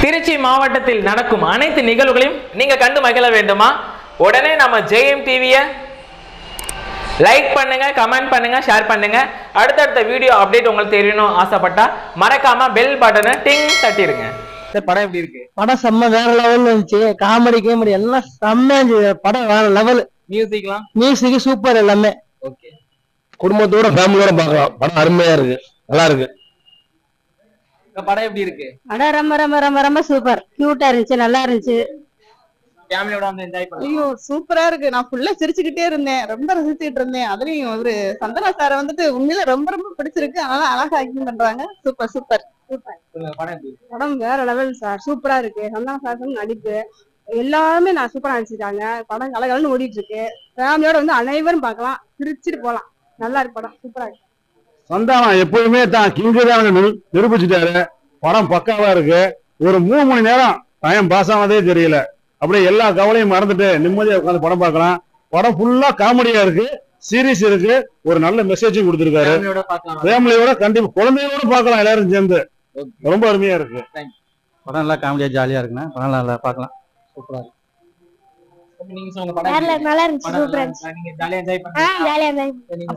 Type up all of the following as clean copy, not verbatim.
திருச்சி மாவட்டத்தில் நடக்கும் அனைத்து நிகழ்வுகளையும் நீங்க கண்டு மகிழ வேண்டுமா? உடனே நம்ம ஜெயம் டிவியை லைக் பண்ணுங்க, கமெண்ட் பண்ணுங்க, ஷேர் பண்ணுங்க. அடுத்தடுத்த வீடியோ அப்டேட் உங்களுக்கு தெரியணும் ஆசைப்பட்டா மறக்காம பெல் பட்டனை டிங் தட்டிடுங்க. படம் எப்படி இருக்கு? படம் செம்ம வேற லெவல்ல இருந்துச்சு. காமெடி கேமெடி எல்லாம் செம்மையா இருந்துச்சு. படம் வேற லெவல். மியூசிக் சூப்பர் எல்லாமே. ஓகே, குடும்பத்தோட ஃபேமிலியோட பார்க்கலாம். படம் அருமையா இருக்கு, நல்லா இருக்கு. படம் எப்படி இருக்கு? படம் ரொம்ப ரொம்ப ரொம்ப ரொம்ப சூப்பர். கியூட்டா இருந்துச்சு, நல்லா இருந்துச்சு. ஃபேமிலியோட வந்து என்ஜாய் பண்ணுங்க. ஐயோ சூப்பரா இருக்கு. நான் ஃபுல்லா சிரிச்சுக்கிட்டே இருந்தேன், ரொம்ப ரசிச்சுட்டு இருந்தேன். அதுலயும் ஒரு சந்தனா சார வந்துட்டு உண்மையில ரொம்ப ரொம்ப பிடிச்சிருக்கு. அதனால அழகா ஆக்டிங் பண்றாங்க. Super super super. படம் வேற லெவல் சார், சூப்பரா இருக்கு. சந்தான சார் நடிப்பு எல்லாமே நான் சூப்பரா நடிச்சிருக்காங்க. படம் கலகலன்னு ஓடிட்டு இருக்கு. ஃபேமிலியோட வந்து அனைவரும் பார்க்கலாம், சிரிச்சுட்டு போலாம். நல்லா இருக்கு படம், சூப்பரா இருக்கு. சந்தானம் எப்பவுமே தான் கிங்கு தான் நிரூபிச்சுட்டாரு. படம் பக்காவா இருக்கு. ஒரு 3 மணி நேரம் டைம் பாஸ் ஆனதே தெரியல. அப்படியே எல்லா கவலையும் மறந்துட்டு நிம்மதியா உட்காந்து படம் பார்க்கலாம். படம் ஃபுல்லா காமெடியா இருக்கு, சீரியஸ் இருக்கு, ஒரு நல்ல மெசேஜும் கொடுத்திருக்காரு. ஃபேமிலியோட கண்டிப்பா குழந்தையோட பார்க்கலாம், எல்லாரும் சேர்ந்து. ரொம்ப அருமையா இருக்கு. படம் நல்லா காமெடியா ஜாலியா இருக்குண்ணா. படம் நல்லா பார்க்கலாம், சூப்பரா இருக்கு.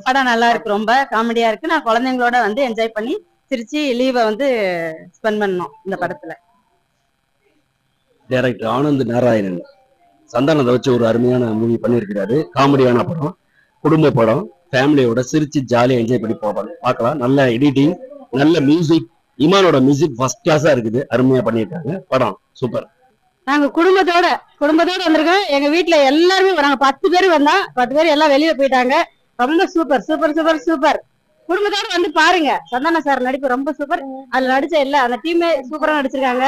படம் நல்லா இருக்கு, ரொம்ப காமெடியா இருக்கு. நான் குழந்தைங்களோட வந்து என்ஜாய் பண்ணி சிரிச்சு லீவை வந்து ஸ்பெண்ட் பண்ணோம் இந்த படத்துல. டைரக்டர் ஆனந்த் நாராயணன் சந்தானத்தை வச்சு ஒரு அருமையான மூவி பண்ணியிருக்கிறாரு. காமெடியான படம், குடும்ப படம், ஃபேமிலியோட சிரிச்சு ஜாலியா என்ஜாய் பண்ணி பார்க்கலாம். நல்ல எடிட்டிங், நல்ல மியூசிக். இமானோட மியூசிக் ஃபர்ஸ்ட் கிளாஸா இருக்குது, அருமையா பண்ணியிருக்காங்க. படம் சூப்பர். நாங்க குடும்பத்தோட வந்திருக்கோம். எங்க வீட்டுல எல்லாருமே வராங்க. 10 பேர் வந்தா 10 பேர் எல்லாம் வெளியில போயிட்டாங்க. ரொம்ப சூப்பர் சூப்பர் சூப்பர் சூப்பர். குடும்பத்தோட வந்து பாருங்க. சந்தான சார் நடிப்பு ரொம்ப சூப்பர். அதுல நடிச்ச அந்த டீமே சூப்பரா நடிச்சிருக்காங்க.